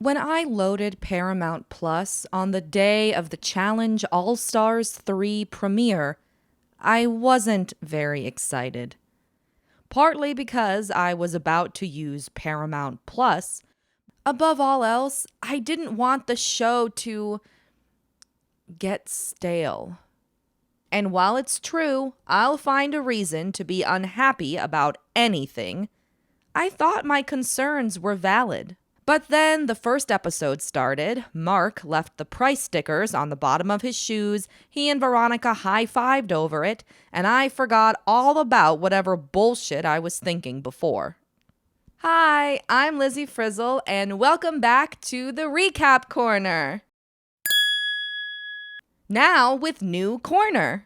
When I loaded Paramount Plus on the day of the Challenge All-Stars 3 premiere, I wasn't very excited. Partly because I was about to use Paramount Plus. Above all else, I didn't want the show to get stale. And while it's true, I'll find a reason to be unhappy about anything, I thought my concerns were valid. But then the first episode started, Mark left the price stickers on the bottom of his shoes, he and Veronica high-fived over it, and I forgot all about whatever bullshit I was thinking before. Hi, I'm Lizzie Frizzle, and welcome back to the Recap Corner. Now with new corner.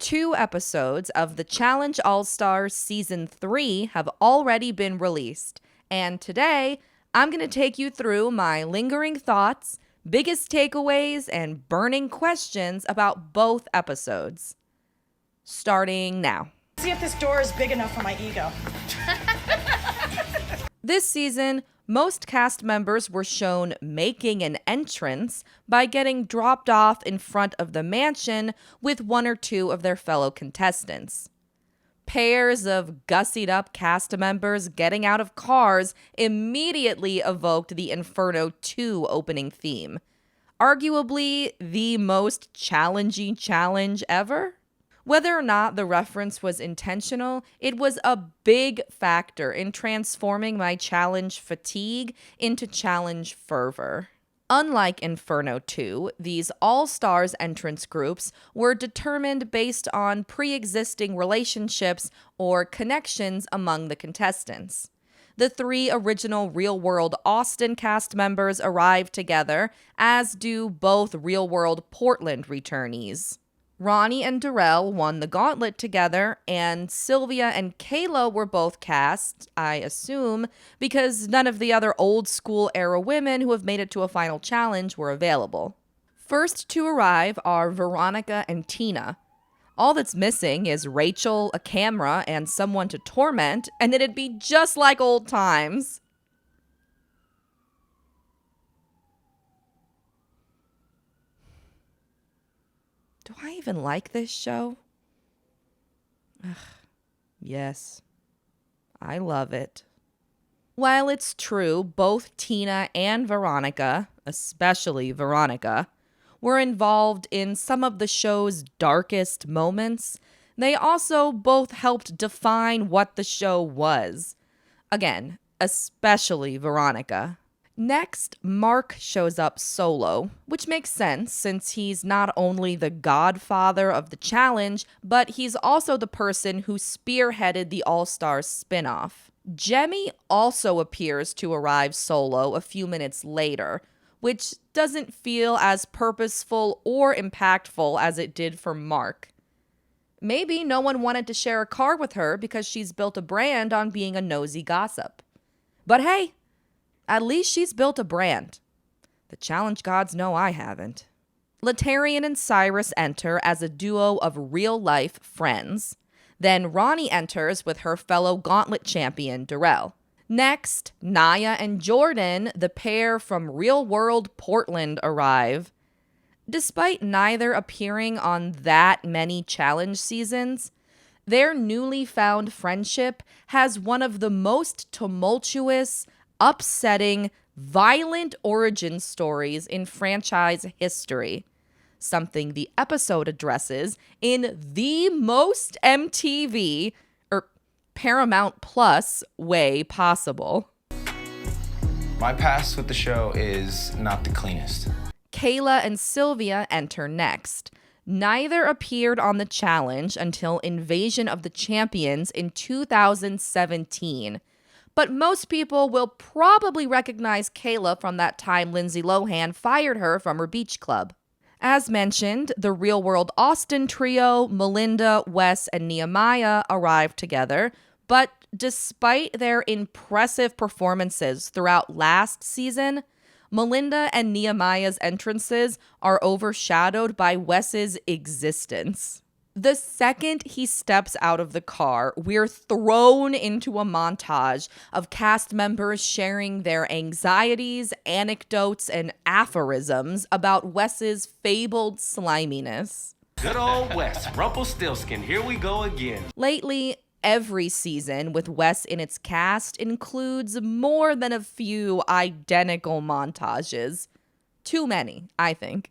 2 episodes of the Challenge All-Stars Season 3 have already been released, and today I'm going to take you through my lingering thoughts, biggest takeaways, and burning questions about both episodes. Starting now. See if this door is big enough for my ego. This season, most cast members were shown making an entrance by getting dropped off in front of the mansion with 1 or 2 of their fellow contestants. Pairs of gussied-up cast members getting out of cars immediately evoked the Inferno 2 opening theme. Arguably the most challenging challenge ever? Whether or not the reference was intentional, it was a big factor in transforming my challenge fatigue into challenge fervor. Unlike Inferno 2, these All-Stars entrance groups were determined based on pre-existing relationships or connections among the contestants. The 3 original Real World Austin cast members arrived together, as do both Real World Portland returnees. Ronnie and Darrell won the gauntlet together, and Sylvia and Kayla were both cast, I assume, because none of the other old-school era women who have made it to a final challenge were available. First to arrive are Veronica and Tina. All that's missing is Rachel, a camera, and someone to torment, and it'd be just like old times. Do I even like this show? Ugh, yes, I love it. While it's true, both Tina and Veronica, especially Veronica, were involved in some of the show's darkest moments, they also both helped define what the show was. Again, especially Veronica. Next, Mark shows up solo, which makes sense since he's not only the godfather of the challenge, but he's also the person who spearheaded the All-Stars spinoff. Jemmye also appears to arrive solo a few minutes later, which doesn't feel as purposeful or impactful as it did for Mark. Maybe no one wanted to share a car with her because she's built a brand on being a nosy gossip. But hey, at least she's built a brand. The challenge gods know I haven't. Laterrian and Cyrus enter as a duo of real-life friends. Then Ronnie enters with her fellow gauntlet champion, Darrell. Next, Naya and Jordan, the pair from Real World Portland, arrive. Despite neither appearing on that many challenge seasons, their newly found friendship has one of the most tumultuous, upsetting, violent origin stories in franchise history, something the episode addresses in the most MTV, or Paramount Plus, way possible. My past with the show is not the cleanest. Kayla and Sylvia enter next. Neither appeared on the challenge until Invasion of the Champions in 2017. But most people will probably recognize Kayla from that time Lindsay Lohan fired her from her beach club. As mentioned, the Real World Austin trio, Melinda, Wes, and Nehemiah arrived together, but despite their impressive performances throughout last season, Melinda and Nehemiah's entrances are overshadowed by Wes's existence. The second he steps out of the car, we're thrown into a montage of cast members sharing their anxieties, anecdotes, and aphorisms about Wes's fabled sliminess. Good old Wes, Rumpelstiltskin, here we go again. Lately, every season with Wes in its cast includes more than a few identical montages. Too many, I think.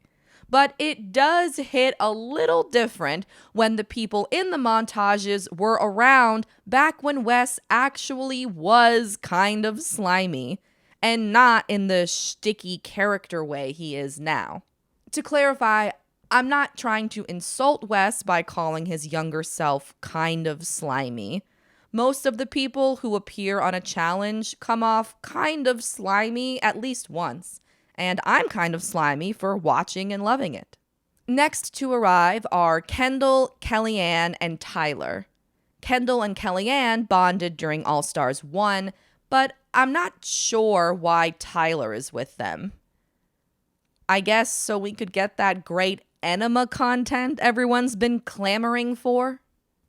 But it does hit a little different when the people in the montages were around back when Wes actually was kind of slimy, and not in the shticky character way he is now. To clarify, I'm not trying to insult Wes by calling his younger self kind of slimy. Most of the people who appear on a challenge come off kind of slimy at least once. And I'm kind of slimy for watching and loving it. Next to arrive are Kendal, Kellyanne, and Tyler. Kendal and Kellyanne bonded during All Stars 1, but I'm not sure why Tyler is with them. I guess so we could get that great enema content everyone's been clamoring for.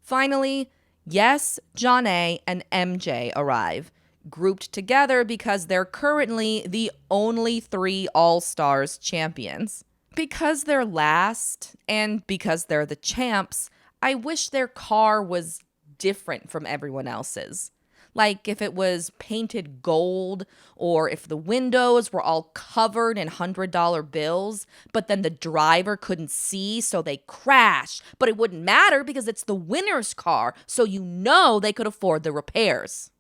Finally, Yes, Jonna and MJ arrive, grouped together because they're currently the only 3 All-Stars champions. Because they're last, and because they're the champs, I wish their car was different from everyone else's. Like if it was painted gold, or if the windows were all covered in $100 bills, but then the driver couldn't see, so they crash. But it wouldn't matter because it's the winner's car, so you know they could afford the repairs.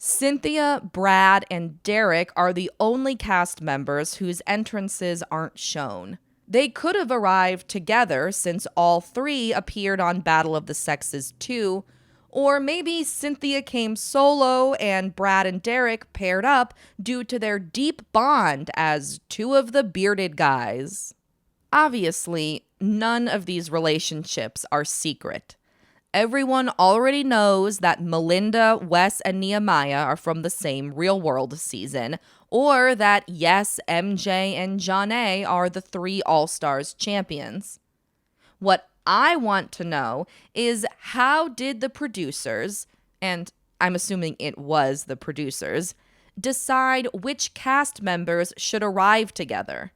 Cynthia, Brad, and Derek are the only cast members whose entrances aren't shown. They could have arrived together since all 3 appeared on Battle of the Sexes 2, or maybe Cynthia came solo and Brad and Derek paired up due to their deep bond as 2 of the bearded guys. Obviously, none of these relationships are secret. Everyone already knows that Melinda, Wes, and Nehemiah are from the same Real World season, or that Yes, MJ, and Jonna are the 3 All-Stars champions. What I want to know is how did the producers, and I'm assuming it was the producers, decide which cast members should arrive together?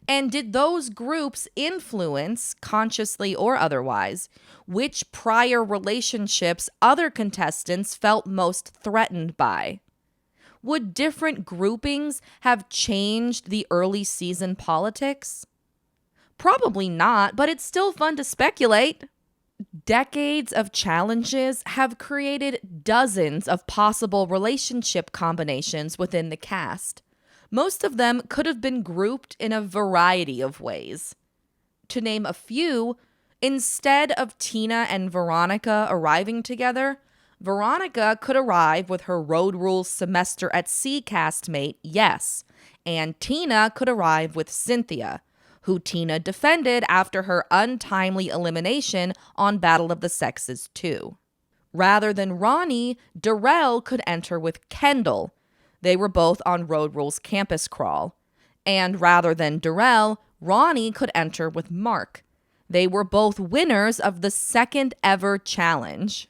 And did those groups influence, consciously or otherwise, which prior relationships other contestants felt most threatened by? Would different groupings have changed the early season politics? Probably not, but it's still fun to speculate. Decades of challenges have created dozens of possible relationship combinations within the cast. Most of them could have been grouped in a variety of ways. To name a few, instead of Tina and Veronica arriving together, Veronica could arrive with her Road Rules Semester at Sea castmate, Yes, and Tina could arrive with Cynthia, who Tina defended after her untimely elimination on Battle of the Sexes 2. Rather than Ronnie, Darrell could enter with Kendal. They were both on Road Rules Campus Crawl. And rather than Darrell, Ronnie could enter with Mark. They were both winners of the second ever challenge.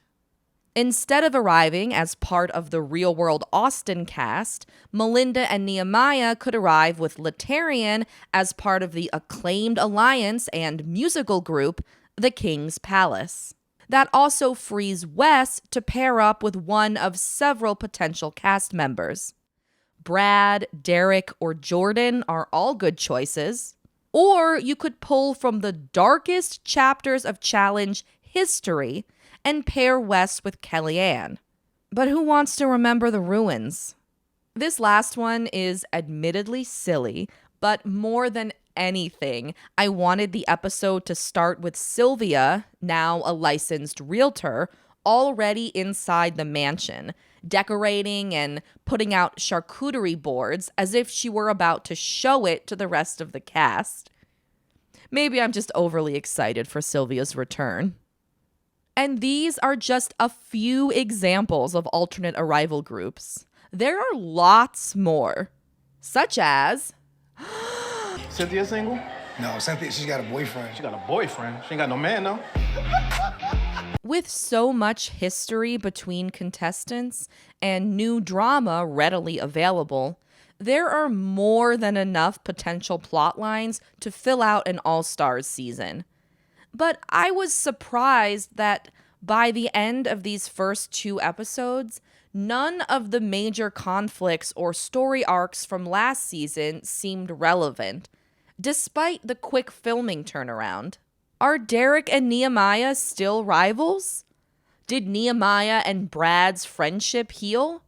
Instead of arriving as part of the Real World Austin cast, Melinda and Nehemiah could arrive with Latarian as part of the acclaimed alliance and musical group, The King's Palace. That also frees Wes to pair up with one of several potential cast members. Brad, Derek, or Jordan are all good choices. Or you could pull from the darkest chapters of challenge history and pair Wes with Kellyanne. But who wants to remember the ruins? This last one is admittedly silly, but more than anything, I wanted the episode to start with Sylvia, now a licensed realtor, already inside the mansion, decorating and putting out charcuterie boards as if she were about to show it to the rest of the cast. Maybe I'm just overly excited for Sylvia's return. And these are just a few examples of alternate arrival groups. There are lots more, such as Cynthia single? No, Cynthia, she's got a boyfriend. She got a boyfriend. She ain't got no man, though. With so much history between contestants and new drama readily available, there are more than enough potential plot lines to fill out an All-Stars season. But I was surprised that by the end of these first 2 episodes, none of the major conflicts or story arcs from last season seemed relevant, despite the quick filming turnaround. Are Derek and Nehemiah still rivals? Did Nehemiah and Brad's friendship heal?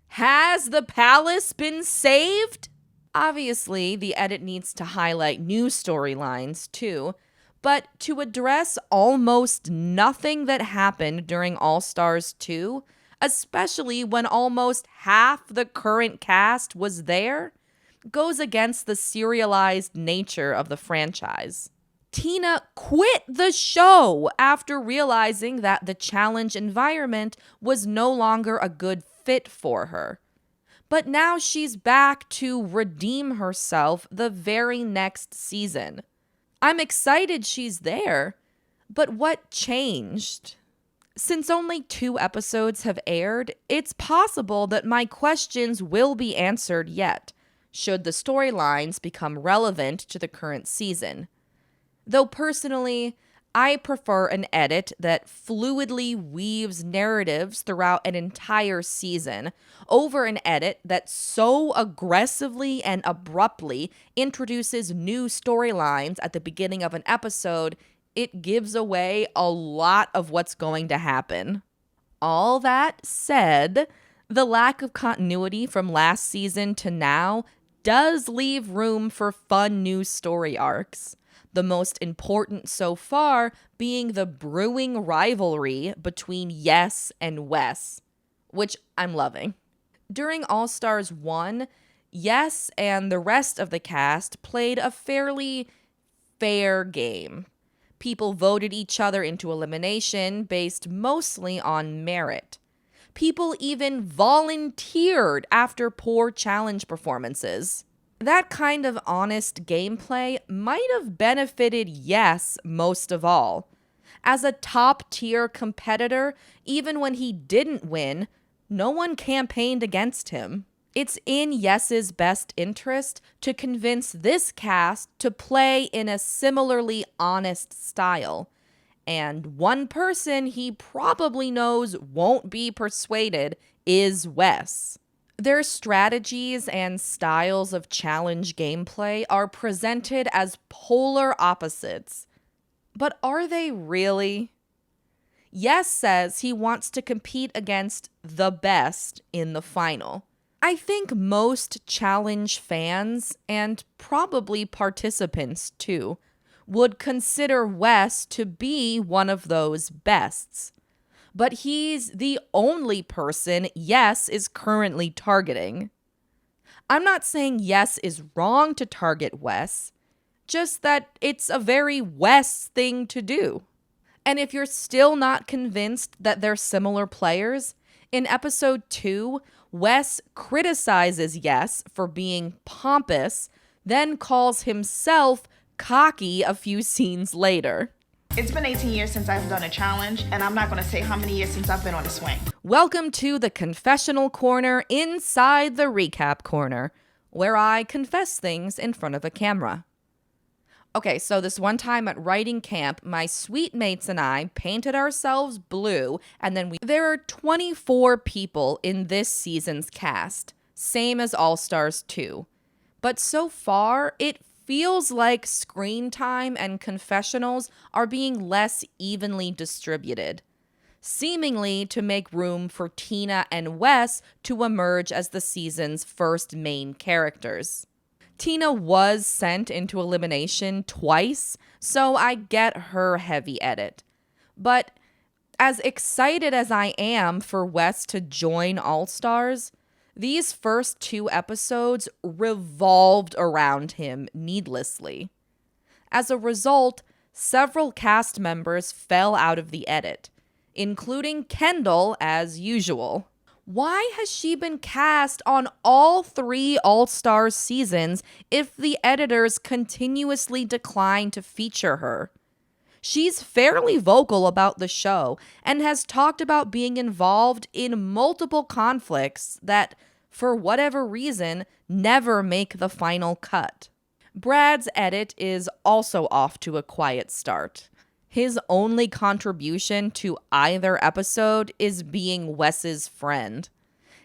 Has the palace been saved? Obviously, the edit needs to highlight new storylines too, but to address almost nothing that happened during All-Stars 2, especially when almost half the current cast was there, goes against the serialized nature of the franchise. Tina quit the show after realizing that the challenge environment was no longer a good fit for her. But now she's back to redeem herself the very next season. I'm excited she's there, but what changed? Since only 2 episodes have aired, it's possible that my questions will be answered yet, should the storylines become relevant to the current season. Though personally, I prefer an edit that fluidly weaves narratives throughout an entire season over an edit that so aggressively and abruptly introduces new storylines at the beginning of an episode, it gives away a lot of what's going to happen. All that said, the lack of continuity from last season to now does leave room for fun new story arcs. The most important so far being the brewing rivalry between Yes and Wes, which I'm loving. During All-Stars 1, Yes and the rest of the cast played a fairly fair game. People voted each other into elimination based mostly on merit. People even volunteered after poor challenge performances. That kind of honest gameplay might have benefited Yes most of all. As a top-tier competitor, even when he didn't win, no one campaigned against him. It's in Yes's best interest to convince this cast to play in a similarly honest style. And one person he probably knows won't be persuaded is Wes. Their strategies and styles of challenge gameplay are presented as polar opposites. But are they really? Yes says he wants to compete against the best in the final. I think most challenge fans, and probably participants too, would consider Wes to be one of those bests. But he's the only person Yes is currently targeting. I'm not saying Yes is wrong to target Wes, just that it's a very Wes thing to do. And if you're still not convinced that they're similar players, in episode 2, Wes criticizes Yes for being pompous, then calls himself cocky a few scenes later. It's been 18 years since I've done a challenge, and I'm not going to say how many years since I've been on a swing. Welcome to the Confessional Corner inside the Recap Corner, where I confess things in front of a camera. Okay, so this one time at writing camp, my sweet mates and I painted ourselves blue, and then there are 24 people in this season's cast, same as All-Stars 2. But so far, it feels like screen time and confessionals are being less evenly distributed, seemingly to make room for Tina and Wes to emerge as the season's first main characters. Tina was sent into elimination twice, so I get her heavy edit. But as excited as I am for Wes to join All-Stars, these first 2 episodes revolved around him needlessly. As a result, several cast members fell out of the edit, including Kendal as usual. Why has she been cast on all 3 All-Stars seasons if the editors continuously decline to feature her? She's fairly vocal about the show and has talked about being involved in multiple conflicts that, for whatever reason, never make the final cut. Brad's edit is also off to a quiet start. His only contribution to either episode is being Wes's friend.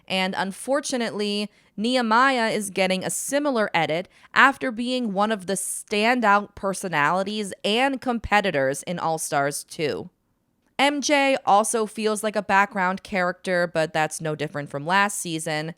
And unfortunately, Nehemiah is getting a similar edit after being one of the standout personalities and competitors in All-Stars 2. MJ also feels like a background character, but that's no different from last season.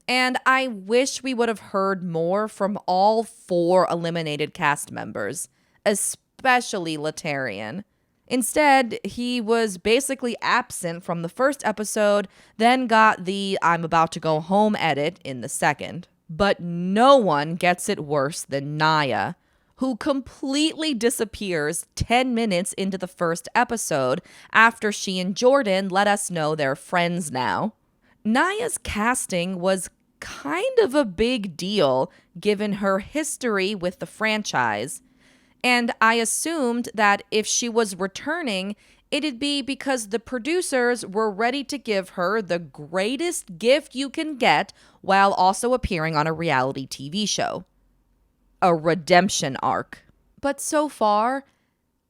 And I wish we would have heard more from all 4 eliminated cast members, especially Latarian. Instead, he was basically absent from the first episode, then got the I'm about to go home edit in the second. But no one gets it worse than Naya, who completely disappears 10 minutes into the first episode after she and Jordan let us know they're friends now. Naya's casting was kind of a big deal given her history with the franchise. And I assumed that if she was returning, it'd be because the producers were ready to give her the greatest gift you can get while also appearing on a reality TV show. A redemption arc. But so far,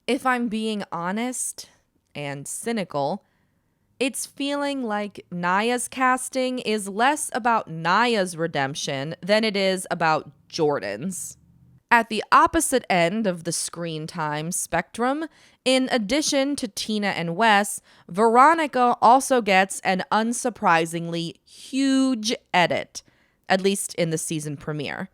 if I'm being honest and cynical, it's feeling like Naya's casting is less about Naya's redemption than it is about Jordan's. At the opposite end of the screen time spectrum, in addition to Tina and Wes, Veronica also gets an unsurprisingly huge edit, at least in the season premiere.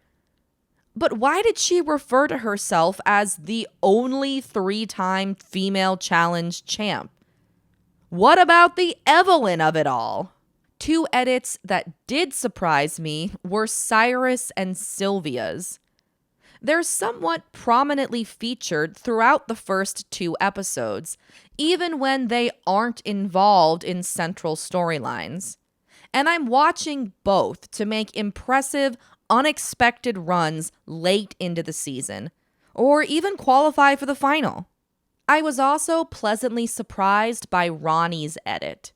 But why did she refer to herself as the only 3-time female challenge champ? What about the Evelyn of it all? 2 edits that did surprise me were Cyrus and Sylvia's. They're somewhat prominently featured throughout the first 2 episodes, even when they aren't involved in central storylines. And I'm watching both to make impressive, unexpected runs late into the season, or even qualify for the final. I was also pleasantly surprised by Ronnie's edit.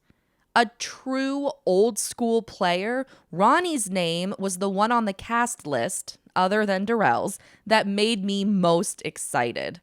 A true old school player, Ronnie's name was the one on the cast list, other than Darrell's, that made me most excited.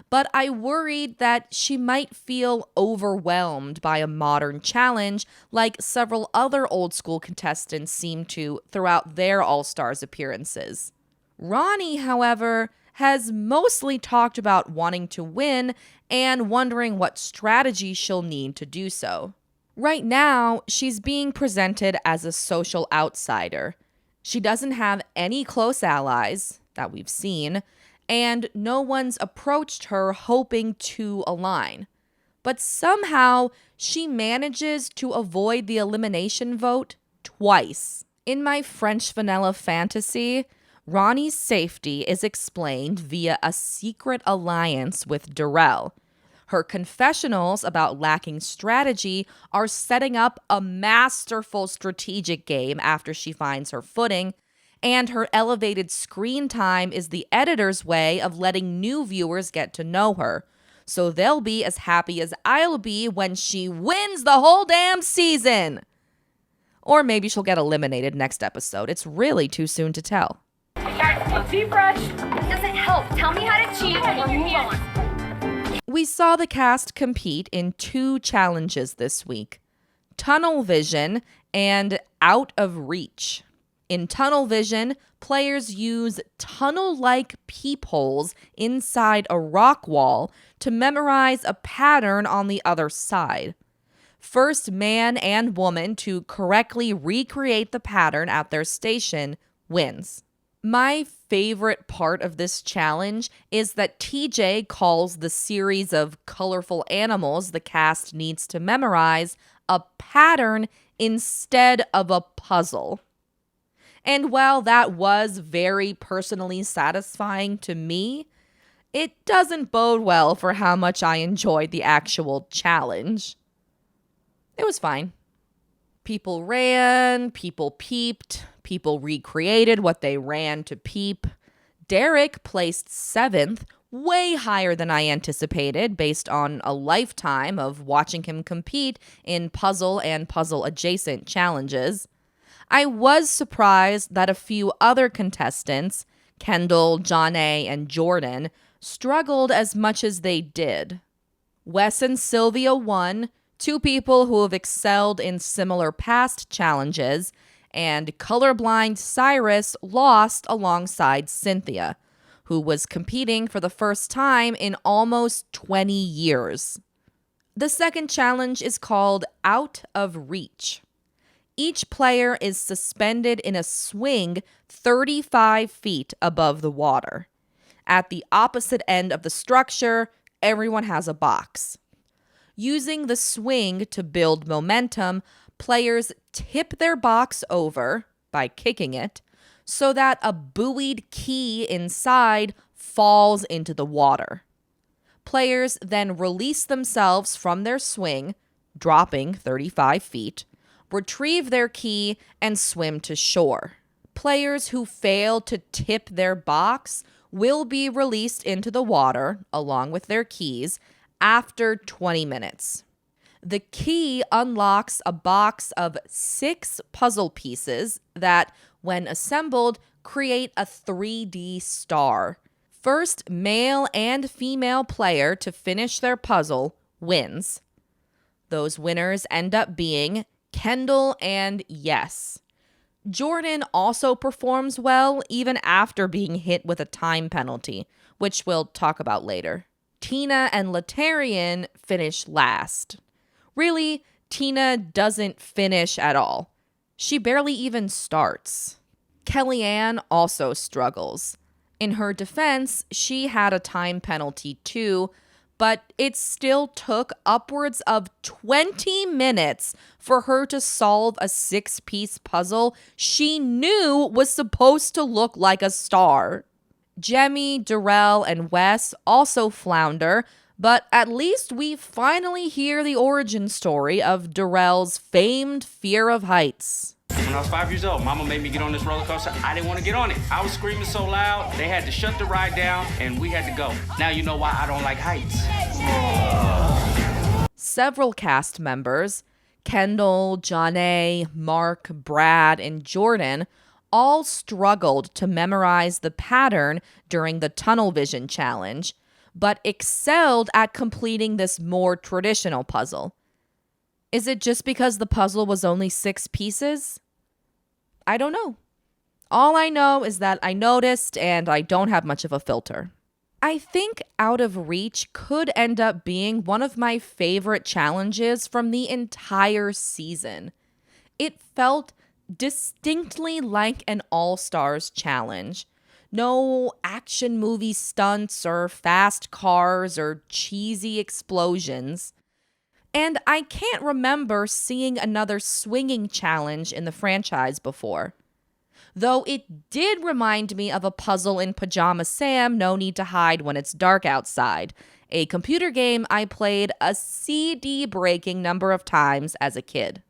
But I worried that she might feel overwhelmed by a modern challenge like several other old school contestants seem to throughout their All-Stars appearances. Ronnie, however, has mostly talked about wanting to win and wondering what strategy she'll need to do so. Right now, she's being presented as a social outsider. She doesn't have any close allies that we've seen, and no one's approached her hoping to align. But somehow, she manages to avoid the elimination vote twice. In my French vanilla fantasy, Ronnie's safety is explained via a secret alliance with Darrell. Her confessionals about lacking strategy are setting up a masterful strategic game after she finds her footing, and her elevated screen time is the editor's way of letting new viewers get to know her. So they'll be as happy as I'll be when she wins the whole damn season. Or maybe she'll get eliminated next episode. It's really too soon to tell. Deep brush. It doesn't help. Tell me how to cheat or move on. We saw the cast compete in 2 challenges this week: Tunnel Vision and Out of Reach. In Tunnel Vision, players use tunnel-like peepholes inside a rock wall to memorize a pattern on the other side. First man and woman to correctly recreate the pattern at their station wins. My favorite part of this challenge is that TJ calls the series of colorful animals the cast needs to memorize a pattern instead of a puzzle. And while that was very personally satisfying to me, it doesn't bode well for how much I enjoyed the actual challenge. It was fine. People ran, people peeped, people recreated what they ran to peep. Derek placed 7th, way higher than I anticipated based on a lifetime of watching him compete in puzzle and puzzle-adjacent challenges. I was surprised that a few other contestants, Kendal, Johnny, and Jordan, struggled as much as they did. Wes and Sylvia won, 2 people who have excelled in similar past challenges, and colorblind Cyrus lost alongside Cynthia, who was competing for the first time in almost 20 years. The second challenge is called Out of Reach. Each player is suspended in a swing 35 feet above the water. At the opposite end of the structure, everyone has a box. Using the swing to build momentum, players tip their box over by kicking it so that a buoyed key inside falls into the water. Players then release themselves from their swing, dropping 35 feet, retrieve their key, and swim to shore. Players who fail to tip their box will be released into the water, along with their keys, after 20 minutes. The key unlocks a box of 6 puzzle pieces that, when assembled, create a 3D star. First male and female player to finish their puzzle wins. Those winners end up being Kendal and Yes. Jordan also performs well even after being hit with a time penalty, which we'll talk about later. Tina and Latarian finish last. Really, Tina doesn't finish at all. She barely even starts. Kellyanne also struggles. In her defense, she had a time penalty too, but it still took upwards of 20 minutes for her to solve a 6-piece puzzle she knew was supposed to look like a star. Jemmy, Darrell, and Wes also flounder, but at least we finally hear the origin story of Darrell's famed fear of heights. When I was 5 years old, Mama made me get on this roller coaster. I didn't want to get on it. I was screaming so loud, they had to shut the ride down, and we had to go. Now you know why I don't like heights. Several cast members, Kendal, Johnny, Mark, Brad, and Jordan, all struggled to memorize the pattern during the tunnel vision challenge, but excelled at completing this more traditional puzzle. Is it just because the puzzle was only 6 pieces? I don't know. All I know is that I noticed and I don't have much of a filter. I think Out of Reach could end up being one of my favorite challenges from the entire season. It felt distinctly like an All-Stars challenge. No action movie stunts or fast cars or cheesy explosions. And I can't remember seeing another swinging challenge in the franchise before. Though it did remind me of a puzzle in Pajama Sam, No Need to Hide When It's Dark Outside, a computer game I played a CD-breaking number of times as a kid.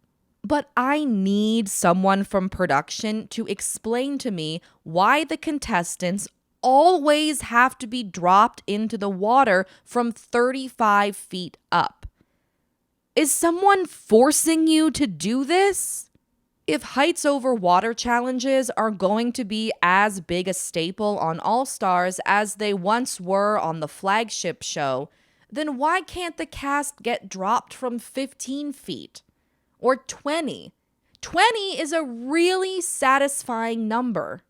But I need someone from production to explain to me why the contestants always have to be dropped into the water from 35 feet up. Is someone forcing you to do this? If heights over water challenges are going to be as big a staple on All Stars as they once were on the flagship show, then why can't the cast get dropped from 15 feet? Or 20? 20 is a really satisfying number.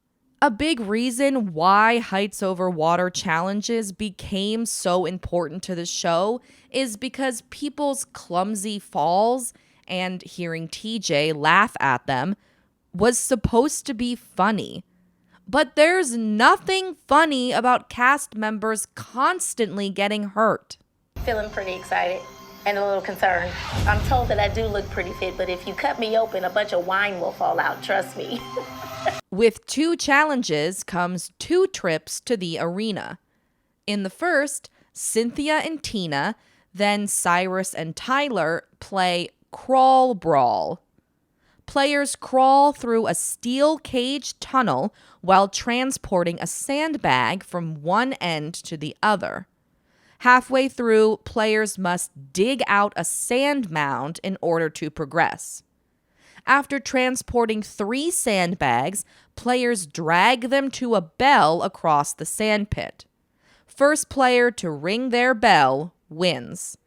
A big reason why heights over water challenges became so important to the show is because people's clumsy falls and hearing TJ laugh at them was supposed to be funny. But there's nothing funny about cast members constantly getting hurt. Feeling pretty excited and a little concerned. I'm told that I do look pretty fit, but if you cut me open, a bunch of wine will fall out, trust me. With 2 challenges comes 2 trips to the arena. In the first, Cynthia and Tina, then Cyrus and Tyler play Crawl Brawl. Players crawl through a steel cage tunnel while transporting a sandbag from one end to the other. Halfway through, players must dig out a sand mound in order to progress. After transporting 3 sandbags, players drag them to a bell across the sandpit. First player to ring their bell wins.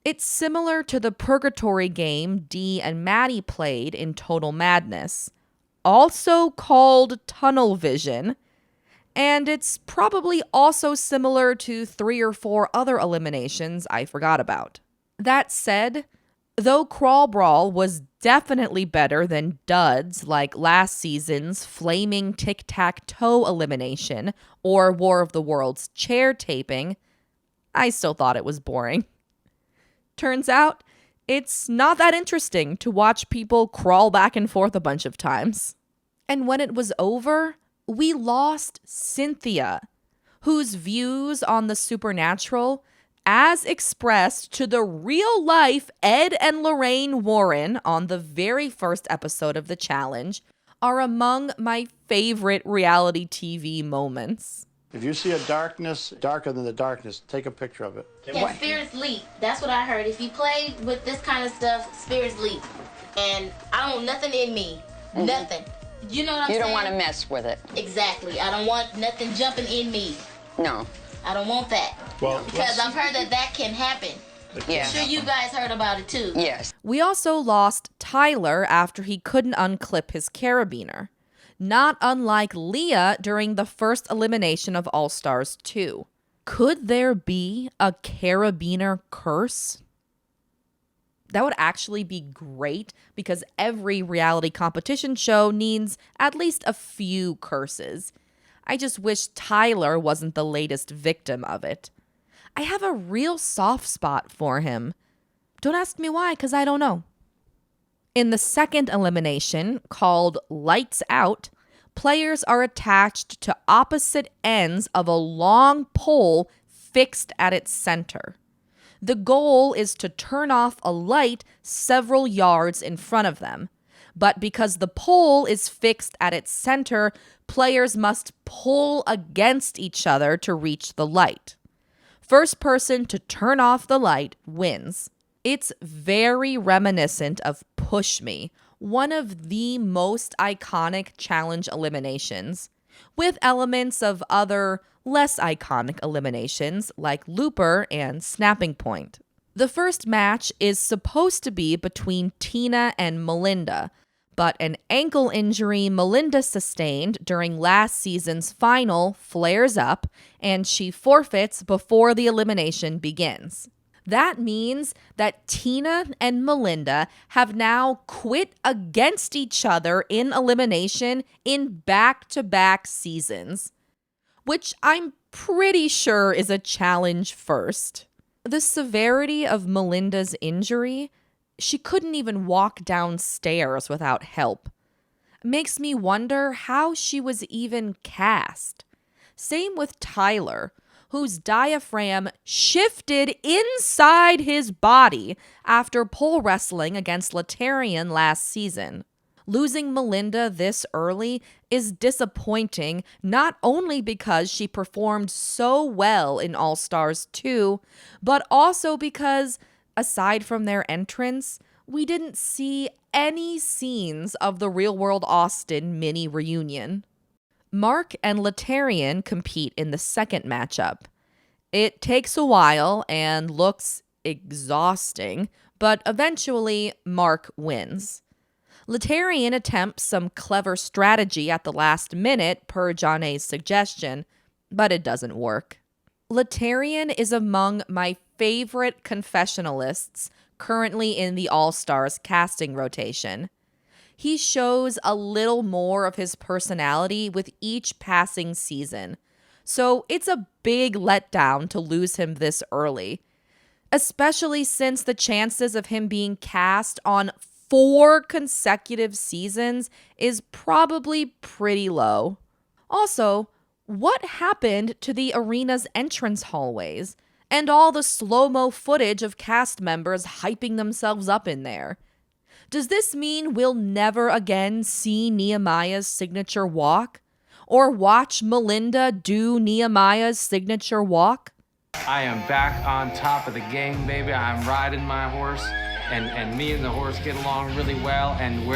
It's similar to the purgatory game Dee and Maddie played in Total Madness, also called Tunnel Vision, and it's probably also similar to 3 or 4 other eliminations I forgot about. That said, though Crawl Brawl was definitely better than duds like last season's Flaming Tic-Tac-Toe elimination or War of the Worlds chair taping, I still thought it was boring. Turns out, it's not that interesting to watch people crawl back and forth a bunch of times. And when it was over, we lost Cynthia, whose views on the supernatural, as expressed to the real-life Ed and Lorraine Warren on the very first episode of the challenge, are among my favorite reality TV moments. If you see a darkness darker than the darkness, take a picture of it. Yeah, spirits leap. That's what I heard. If you play with this kind of stuff, spirits leap. And I don't want nothing in me. Mm-hmm. Nothing. You know what I'm saying? You don't want to mess with it. Exactly. I don't want nothing jumping in me. No. I don't want that. Well, because I've heard that can happen. Yeah. I'm sure you guys heard about it too. Yes. We also lost Tyler after he couldn't unclip his carabiner. Not unlike Leah during the first elimination of All Stars 2. Could there be a carabiner curse? That would actually be great because every reality competition show needs at least a few curses. I just wish Tyler wasn't the latest victim of it. I have a real soft spot for him. Don't ask me why, because I don't know. In the second elimination, called Lights Out, players are attached to opposite ends of a long pole fixed at its center. The goal is to turn off a light several yards in front of them. But because the pole is fixed at its center, players must pull against each other to reach the light. First person to turn off the light wins. It's very reminiscent of Push Me, one of the most iconic challenge eliminations, with elements of other less iconic eliminations like Looper and Snapping Point. The first match is supposed to be between Tina and Melinda, but an ankle injury Melinda sustained during last season's final flares up, and she forfeits before the elimination begins. That means that Tina and Melinda have now quit against each other in elimination in back-to-back seasons, which I'm pretty sure is a challenge first. The severity of Melinda's injury, she couldn't even walk downstairs without help, makes me wonder how she was even cast. Same with Tyler, whose diaphragm shifted inside his body after pole wrestling against Latarian last season. Losing Melinda this early is disappointing, not only because she performed so well in All Stars 2, but also because, aside from their entrance, we didn't see any scenes of the Real World Austin mini reunion. Mark and Latarian compete in the second matchup. It takes a while and looks exhausting, but eventually Mark wins. Latarian attempts some clever strategy at the last minute per Jonna's suggestion, but it doesn't work. Latarian is among my favorite confessionalists currently in the All Stars casting rotation. He shows a little more of his personality with each passing season, so it's a big letdown to lose him this early, especially since the chances of him being cast on 4 consecutive seasons is probably pretty low. Also, what happened to the arena's entrance hallways and all the slow-mo footage of cast members hyping themselves up in there? Does this mean we'll never again see Nehemiah's signature walk? Or watch Melinda do Nehemiah's signature walk? I am back on top of the game, baby. I'm riding my horse, and me and the horse get along really well, and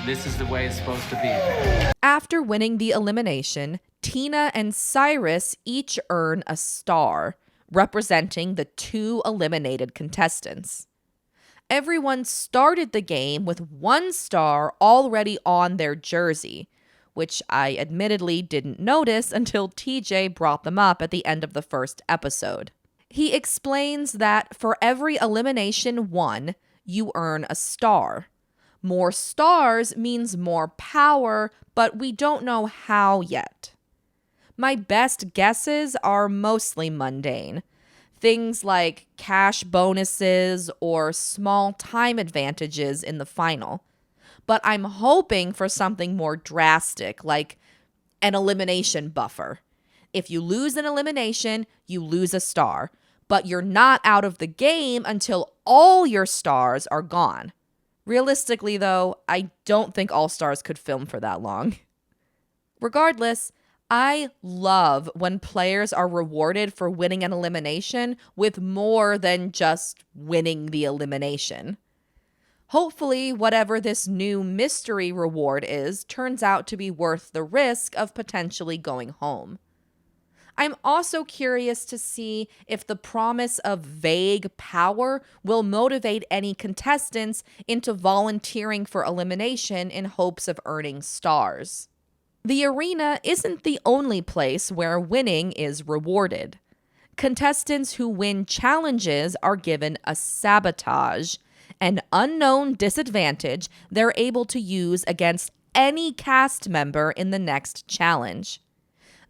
this is the way it's supposed to be. After winning the elimination, Tina and Cyrus each earn a star, representing the 2 eliminated contestants. Everyone started the game with 1 star already on their jersey, which I admittedly didn't notice until TJ brought them up at the end of the first episode. He explains that for every elimination won, you earn a star. More stars means more power, but we don't know how yet. My best guesses are mostly mundane. Things like cash bonuses or small time advantages in the final. But I'm hoping for something more drastic, like an elimination buffer. If you lose an elimination, you lose a star, but you're not out of the game until all your stars are gone. Realistically, though, I don't think All Stars could film for that long. Regardless, I love when players are rewarded for winning an elimination with more than just winning the elimination. Hopefully, whatever this new mystery reward is turns out to be worth the risk of potentially going home. I'm also curious to see if the promise of vague power will motivate any contestants into volunteering for elimination in hopes of earning stars. The arena isn't the only place where winning is rewarded. Contestants who win challenges are given a sabotage, an unknown disadvantage they're able to use against any cast member in the next challenge.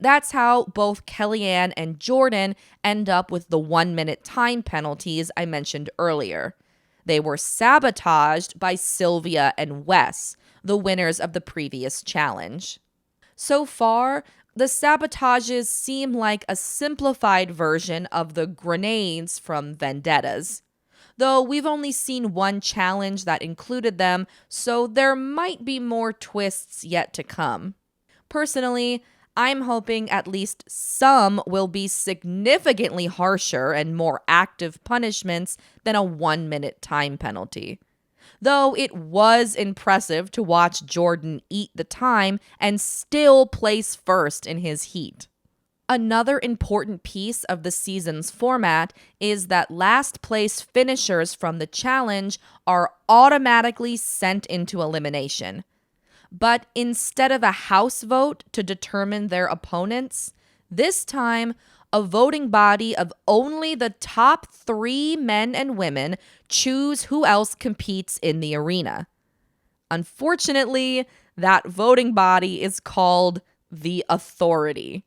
That's how both Kellyanne and Jordan end up with the 1-minute time penalties I mentioned earlier. They were sabotaged by Sylvia and Wes, the winners of the previous challenge. So far, the sabotages seem like a simplified version of the grenades from Vendettas. Though we've only seen one challenge that included them, so there might be more twists yet to come. Personally, I'm hoping at least some will be significantly harsher and more active punishments than a 1-minute time penalty. Though it was impressive to watch Jordan eat the time and still place first in his heat. Another important piece of the season's format is that last place finishers from the challenge are automatically sent into elimination. But instead of a house vote to determine their opponents, this time a voting body of only the top 3 men and women choose who else competes in the arena. Unfortunately, that voting body is called the Authority.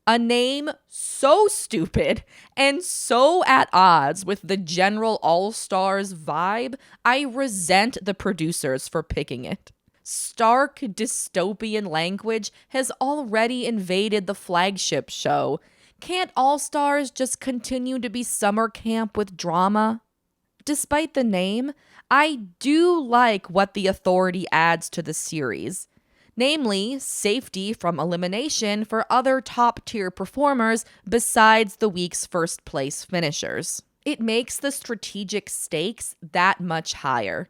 A name so stupid and so at odds with the general All-Stars vibe, I resent the producers for picking it. Stark dystopian language has already invaded the flagship show. Can't All Stars just continue to be summer camp with drama? Despite the name, I do like what the Authority adds to the series. Namely, safety from elimination for other top-tier performers besides the week's first-place finishers. It makes the strategic stakes that much higher.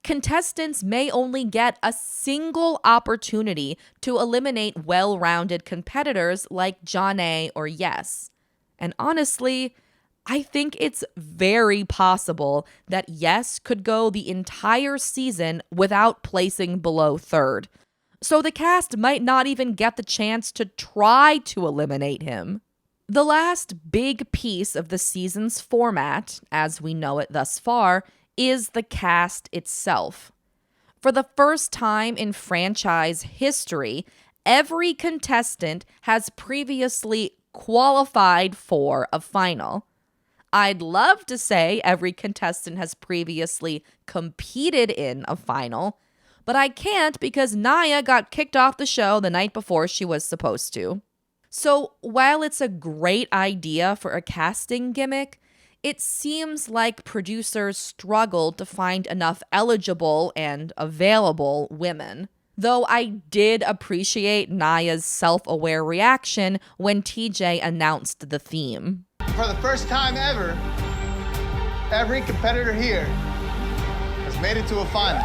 Contestants may only get a single opportunity to eliminate well-rounded competitors like Janae or Yes. And honestly, I think it's very possible that Yes could go the entire season without placing below third. So the cast might not even get the chance to try to eliminate him. The last big piece of the season's format, as we know it thus far, is the cast itself. For the first time in franchise history, every contestant has previously qualified for a final. I'd love to say every contestant has previously competed in a final, but I can't because Naya got kicked off the show the night before she was supposed to. So while it's a great idea for a casting gimmick, It seems like producers struggled to find enough eligible and available women. Though I did appreciate Naya's self-aware reaction when TJ announced the theme. For the first time ever, every competitor here has made it to a final.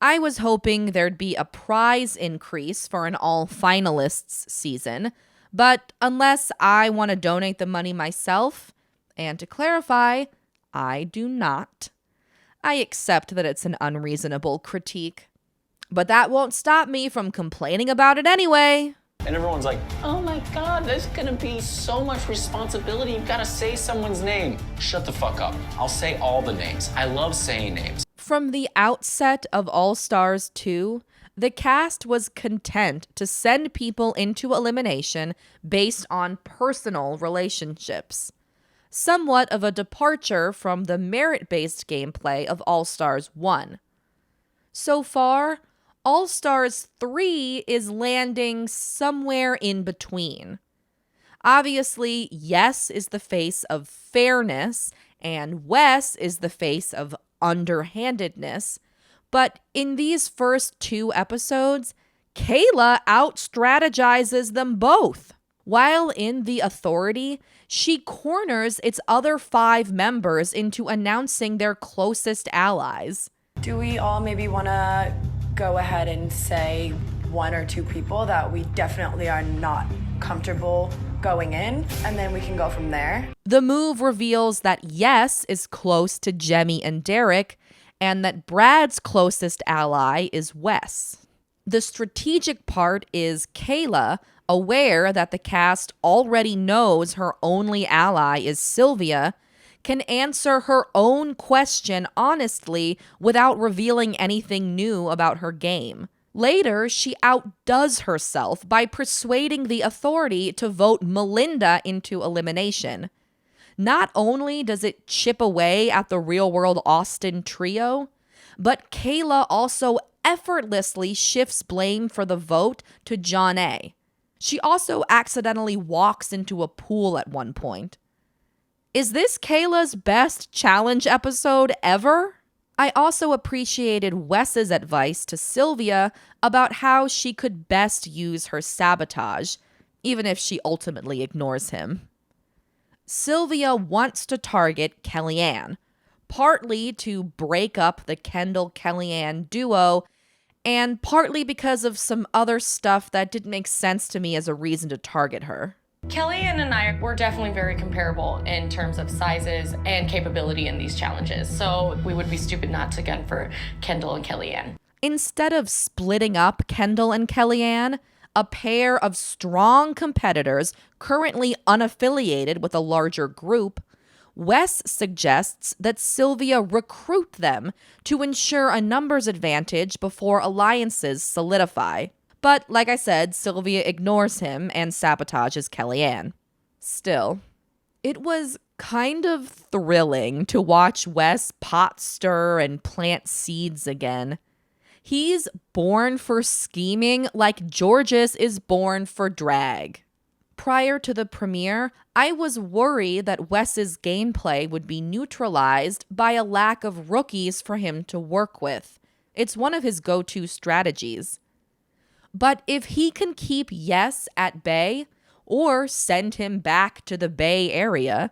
I was hoping there'd be a prize increase for an all finalists season, but unless I want to donate the money myself, and to clarify, I do not. I accept that it's an unreasonable critique, but that won't stop me from complaining about it anyway. And everyone's like, oh my God, there's gonna be so much responsibility. You've gotta say someone's name. Shut the fuck up. I'll say all the names. I love saying names. From the outset of All Stars 2, the cast was content to send people into elimination based on personal relationships. Somewhat of a departure from the merit-based gameplay of All Stars 1. So far, All Stars 3 is landing somewhere in between. Obviously, Yes is the face of fairness, and Wes is the face of underhandedness, but in these first 2 episodes, Kayla out-strategizes them both. While in the Authority, she corners its other 5 members into announcing their closest allies. Do we all maybe want to go ahead and say 1 or 2 people that we definitely are not comfortable going in, and then we can go from there? The move reveals that Yes is close to Jemmye and Derek, and that Brad's closest ally is Wes. The strategic part is Kayla, aware that the cast already knows her only ally is Sylvia, can answer her own question honestly without revealing anything new about her game. Later, she outdoes herself by persuading the Authority to vote Melinda into elimination. Not only does it chip away at the real-world Austin trio, but Kayla also effortlessly shifts blame for the vote to John A. She also accidentally walks into a pool at one point. Is this Kayla's best challenge episode ever? I also appreciated Wes's advice to Sylvia about how she could best use her sabotage, even if she ultimately ignores him. Sylvia wants to target Kellyanne, partly to break up the Kendal-Kellyanne duo, and partly because of some other stuff that didn't make sense to me as a reason to target her. Kellyanne and I were definitely very comparable in terms of sizes and capability in these challenges, so we would be stupid not to gun for Kendal and Kellyanne. Instead of splitting up Kendal and Kellyanne, a pair of strong competitors currently unaffiliated with a larger group, Wes suggests that Sylvia recruit them to ensure a numbers advantage before alliances solidify. But like I said, Sylvia ignores him and sabotages Kellyanne. Still, it was kind of thrilling to watch Wes pot stir and plant seeds again. He's born for scheming like Georges is born for drag. Prior to the premiere, I was worried that Wes's gameplay would be neutralized by a lack of rookies for him to work with. It's one of his go-to strategies. But if he can keep Yes at bay, or send him back to the Bay Area,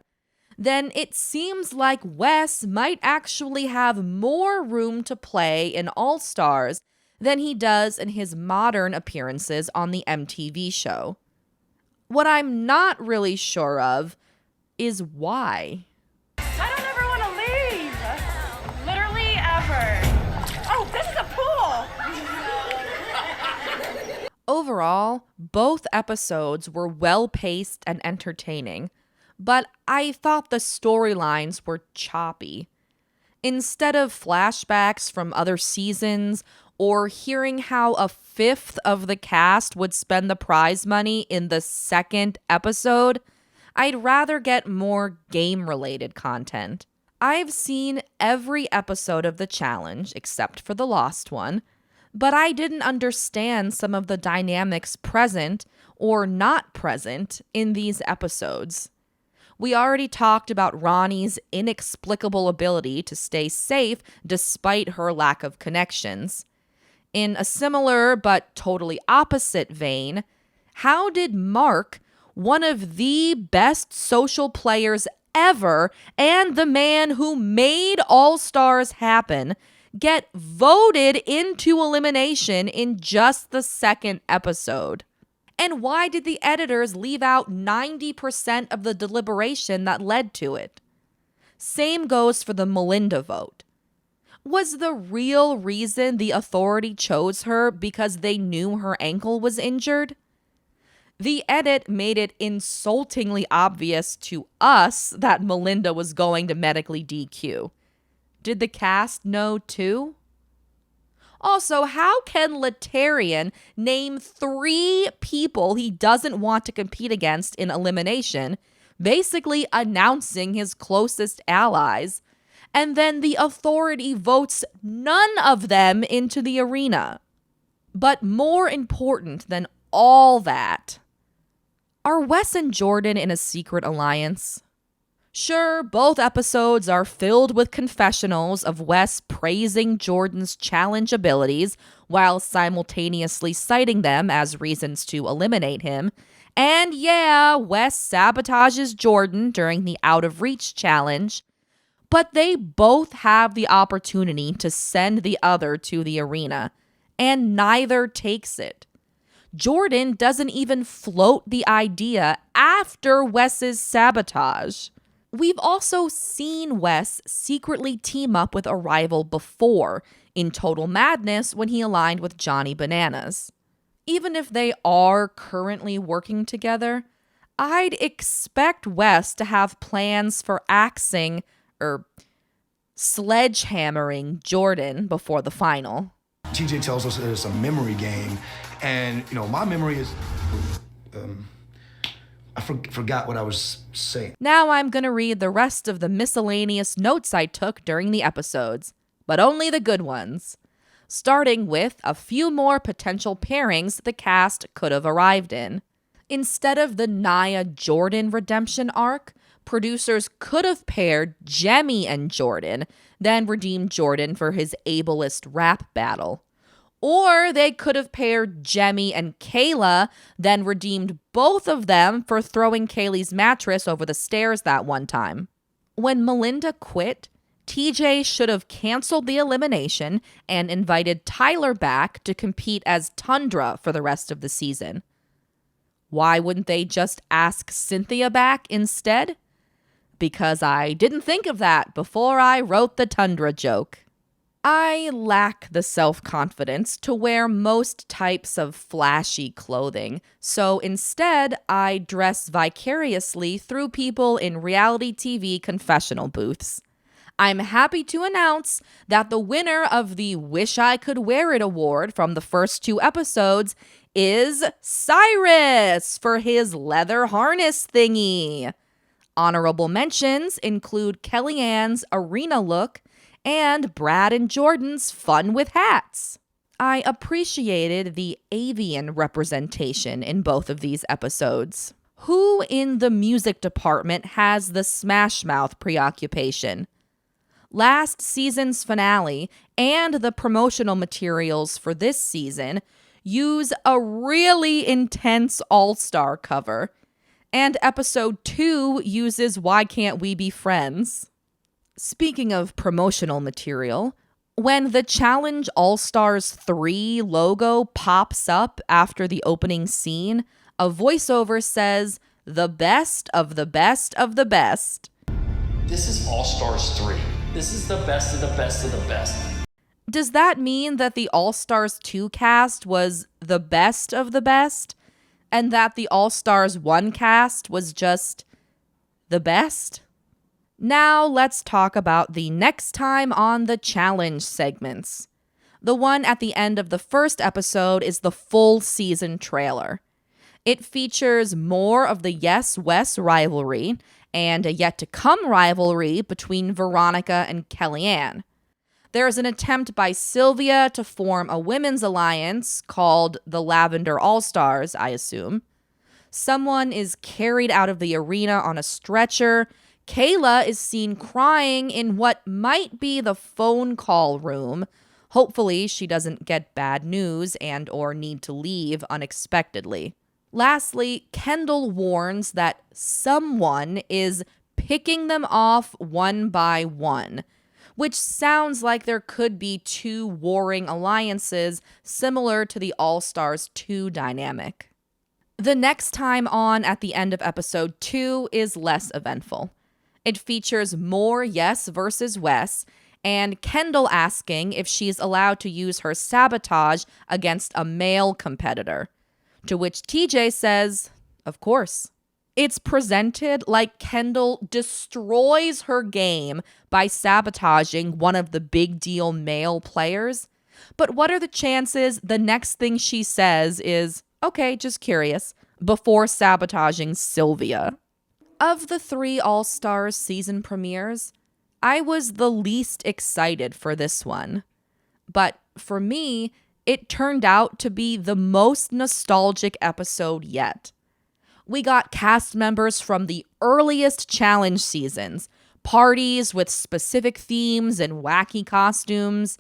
then it seems like Wes might actually have more room to play in All Stars than he does in his modern appearances on the MTV show. What I'm not really sure of is why. I don't ever want to leave. Literally ever. Oh, this is a pool. Overall, both episodes were well-paced and entertaining, but I thought the storylines were choppy. Instead of flashbacks from other seasons or hearing how a fifth of the cast would spend the prize money in the second episode, I'd rather get more game-related content. I've seen every episode of the challenge except for the lost one, but I didn't understand some of the dynamics present or not present in these episodes. We already talked about Ronnie's inexplicable ability to stay safe despite her lack of connections. In a similar but totally opposite vein, how did Mark, one of the best social players ever and the man who made All-Stars happen, get voted into elimination in just the second episode? And why did the editors leave out 90% of the deliberation that led to it? Same goes for the Melinda vote. Was the real reason the authority chose her because they knew her ankle was injured? The edit made it insultingly obvious to us that Melinda was going to medically DQ. Did the cast know too? Also, how can Laterian name 3 people he doesn't want to compete against in elimination, basically announcing his closest allies, and then the authority votes none of them into the arena? But more important than all that, are Wes and Jordan in a secret alliance? Sure, both episodes are filled with confessionals of Wes praising Jordan's challenge abilities while simultaneously citing them as reasons to eliminate him. And yeah, Wes sabotages Jordan during the Out of Reach challenge. But they both have the opportunity to send the other to the arena, and neither takes it. Jordan doesn't even float the idea after Wes's sabotage. We've also seen Wes secretly team up with a rival before, in Total Madness when he aligned with Johnny Bananas. Even if they are currently working together, I'd expect Wes to have plans for axing or sledgehammering Jordan before the final. TJ tells us that it's a memory game, and my memory is I forgot what I was saying. Now I'm gonna read the rest of the miscellaneous notes I took during the episodes, but only the good ones, starting with a few more potential pairings the cast could have arrived in. Instead of the Nia Jordan redemption arc, producers could have paired Jemmye and Jordan, then redeemed Jordan for his ableist rap battle. Or they could have paired Jemmye and Kayla, then redeemed both of them for throwing Kaylee's mattress over the stairs that one time. When Melinda quit, TJ should have canceled the elimination and invited Tyler back to compete as Tundra for the rest of the season. Why wouldn't they just ask Cynthia back instead? Because I didn't think of that before I wrote the Tundra joke. I lack the self-confidence to wear most types of flashy clothing, so instead I dress vicariously through people in reality TV confessional booths. I'm happy to announce that the winner of the Wish I Could Wear It award from the first 2 episodes is Cyrus for his leather harness thingy. Honorable mentions include Kellyanne's arena look and Brad and Jordan's fun with hats. I appreciated the avian representation in both of these episodes. Who in the music department has the Smash Mouth preoccupation? Last season's finale and the promotional materials for this season use a really intense all-star cover, and episode 2 uses Why Can't We Be Friends? Speaking of promotional material, when the Challenge All-Stars 3 logo pops up after the opening scene, a voiceover says, "The best of the best of the best." This is All-Stars 3. This is the best of the best of the best. Does that mean that the All-Stars 2 cast was the best of the best, and that the All-Stars 1 cast was just the best? Now let's talk about the next time on the challenge segments. The one at the end of the first episode is the full season trailer. It features more of the Yes-Wes rivalry and a yet-to-come rivalry between Veronica and Kellyanne. There's an attempt by Sylvia to form a women's alliance called the Lavender All-Stars, I assume. Someone is carried out of the arena on a stretcher. Kayla is seen crying in what might be the phone call room. Hopefully, she doesn't get bad news and or need to leave unexpectedly. Lastly, Kendal warns that someone is picking them off one by one, which sounds like there could be two warring alliances similar to the All-Stars 2 dynamic. The next time on at the end of episode 2 is less eventful. It features more Yes versus Wes, and Kendal asking if she's allowed to use her sabotage against a male competitor. To which TJ says, of course. It's presented like Kendal destroys her game by sabotaging one of the big deal male players. But what are the chances the next thing she says is, okay, just curious, before sabotaging Sylvia? Of the 3 All-Stars season premieres, I was the least excited for this one. But for me, it turned out to be the most nostalgic episode yet. We got cast members from the earliest challenge seasons, parties with specific themes and wacky costumes,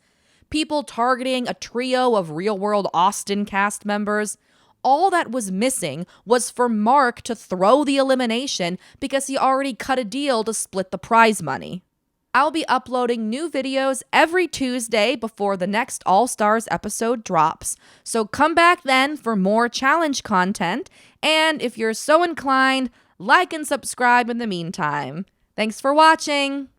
people targeting a trio of real-world Austin cast members. All that was missing was for Mark to throw the elimination because he already cut a deal to split the prize money. I'll be uploading new videos every Tuesday before the next All-Stars episode drops, so come back then for more challenge content, and if you're so inclined, like and subscribe in the meantime. Thanks for watching!